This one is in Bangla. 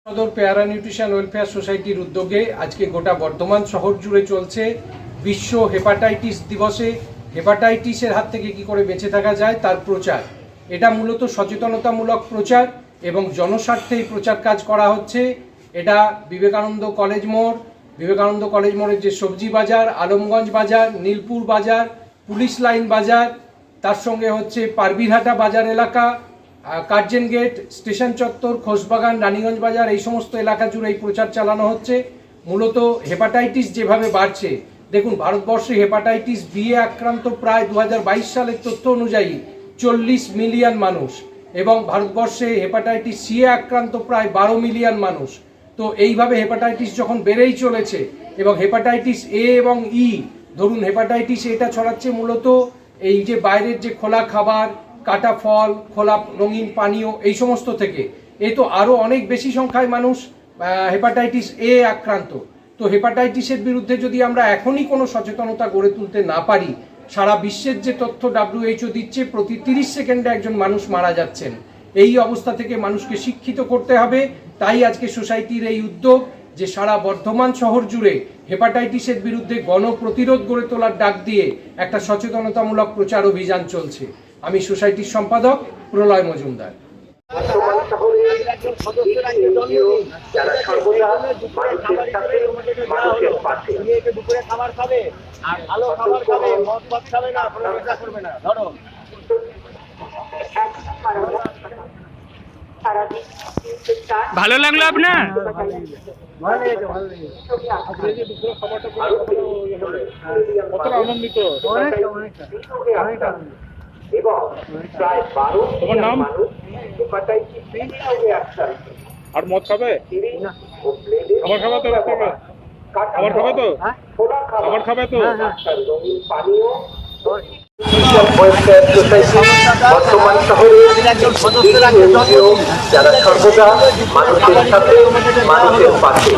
সদর পেয়ারা নিউট্রিশন ওয়েলফেয়ার সোসাইটির উদ্যোগে আজকে গোটা বর্ধমান শহর জুড়ে চলছে বিশ্ব হেপাটাইটিস দিবসে হেপাটাইটিসের হাত থেকে কি করে বেঁচে থাকা যায় তার প্রচার। এটা মূলত সচেতনতামূলক প্রচার এবং জনস্বার্থে এই প্রচার কাজ করা হচ্ছে। এটা বিবেকানন্দ কলেজ মোড়ের যে সবজি বাজার, আলমগঞ্জ বাজার, নীলপুর বাজার, পুলিশ লাইন বাজার, তার সঙ্গে হচ্ছে পারবিরহাটা বাজার এলাকা, কার্জন গেট, স্টেশন চত্বর, খোসবাগান, রানীগঞ্জ বাজার, এই সমস্ত এলাকা জুড়ে এই প্রচার চালানো হচ্ছে। মূলত হেপাটাইটিস যেভাবে বাড়ছে, দেখুন ভারতবর্ষে হেপাটাইটিস বি এ আক্রান্ত প্রায় 2022 সালের তথ্য অনুযায়ী 40 মিলিয়ন মানুষ এবং ভারতবর্ষে হেপাটাইটিস সি এ আক্রান্ত প্রায় 12 মিলিয়ন মানুষ। তো এইভাবে হেপাটাইটিস যখন বেড়েই চলেছে এবং হেপাটাইটিস এ এবং ই, ধরুন হেপাটাইটিস এটা ছড়াচ্ছে মূলত এই যে বাইরের যে খোলা খাবার, কাটা ফল, খোলা রঙিন পানীয়, এই সমস্ত থেকে। এই তো আরও অনেক বেশি সংখ্যায় মানুষ হেপাটাইটিস এ আক্রান্ত। তো হেপাটাইটিসের বিরুদ্ধে যদি আমরা এখনই কোনো সচেতনতা গড়ে তুলতে না পারি, সারা বিশ্বের যে তথ্য WHO দিচ্ছে, প্রতি 30 সেকেন্ডে একজন মানুষ মারা যাচ্ছেন। এই অবস্থা থেকে মানুষকে শিক্ষিত করতে হবে। তাই আজকে সোসাইটির এই উদ্যোগ যে সারা বর্ধমান শহর জুড়ে হেপাটাইটিসের বিরুদ্ধে গণপ্রতিরোধ গড়ে তোলার ডাক দিয়ে একটা সচেতনতামূলক প্রচার অভিযান চলছে। আমি সোসাইটির সম্পাদক প্রলয় মজুমদার। যারা সর্বদা মানুষের সাথে মানুষের পাশে দুপুরে খাবার খাবে আর ভালো খাবার খাবে, মদ ভাত খাবে না, কোনো নেশা করবে না। ধরো ভালো লাগলো আপনার? কতটা আনন্দিত? এবং প্রায় 12 নাম? মানুষ হেপাটাইটিস বি রোগে আক্রান্ত। আর মদ খাবে? খাবার খাবে তো? খাবার খাবে তো? খাবার খাবে তো? রঙিন পানীয় বর্তমান শহরে যারা সর্বদা মানুষের সাথে মানুষের পাশে।